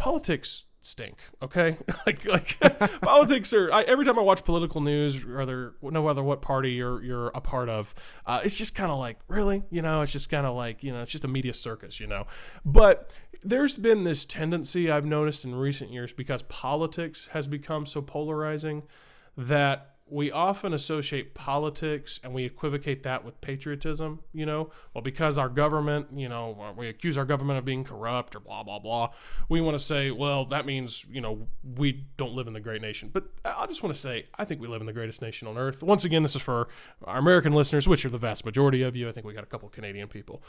politics stink. Okay, like politics are. Every time I watch political news, no matter what party you're a part of, it's just kind of like, really, it's just kind of like, it's just a media circus, But there's been this tendency I've noticed in recent years, because politics has become so polarizing, that we often associate politics and we equivocate that with patriotism, well, because our government, we accuse our government of being corrupt or blah, blah, blah. We want to say, well, that means, we don't live in the great nation. But I just want to say, I think we live in the greatest nation on earth. Once again, this is for our American listeners, which are the vast majority of you. I think we got a couple Canadian people.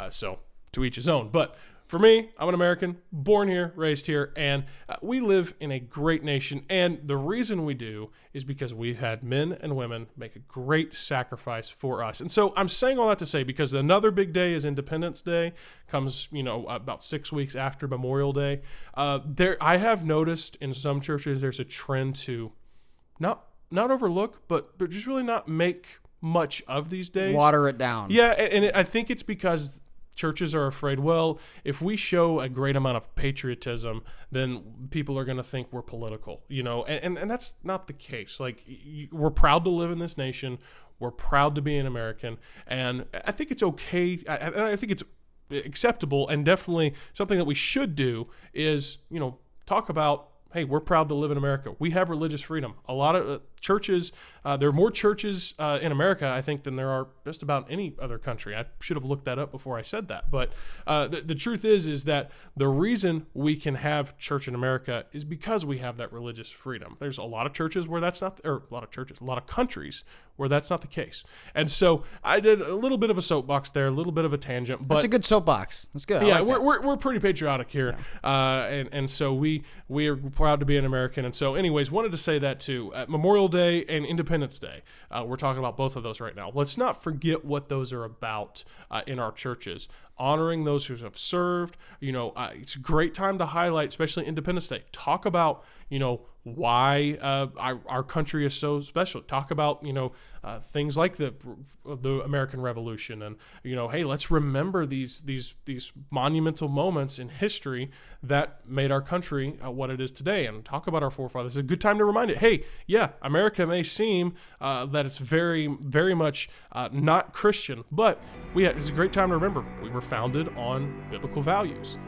So to each his own. But for me, I'm an American, born here, raised here, and we live in a great nation. And the reason we do is because we've had men and women make a great sacrifice for us. And so I'm saying all that to say, because another big day is Independence Day, comes, about 6 weeks after Memorial Day. I have noticed in some churches there's a trend to not overlook, but just really not make much of these days. Water it down. Yeah, and I think it's because churches are afraid, well, if we show a great amount of patriotism, then people are going to think we're political, and that's not the case. Like, we're proud to live in this nation. We're proud to be an American. And I think it's okay. I think it's acceptable, and definitely something that we should do is, talk about, hey, we're proud to live in America. We have religious freedom. A lot of churches, there are more churches in America, I think, than there are just about any other country. I should have looked that up before I said that. But the truth is that the reason we can have church in America is because we have that religious freedom. There's a lot of churches where that's not, or a lot of countries where that's not the case. And so I did a little bit of a soapbox there, a little bit of a tangent. But that's a good soapbox. That's good. Yeah, we're pretty patriotic here. Yeah. And so we are proud to be an American. And so anyways, wanted to say that too. Memorial Day and Independence Day, we're talking about both of those right now. Let's not forget what those are about in our churches. Honoring those who have served. It's a great time to highlight, especially Independence Day. Talk about, why our country is so special. Talk about, things like the American Revolution, and hey, let's remember these monumental moments in history that made our country what it is today, and talk about our forefathers. It's a good time to remind it. Hey, yeah, America may seem that it's very, very much not Christian, but it's a great time to remember we were founded on biblical values.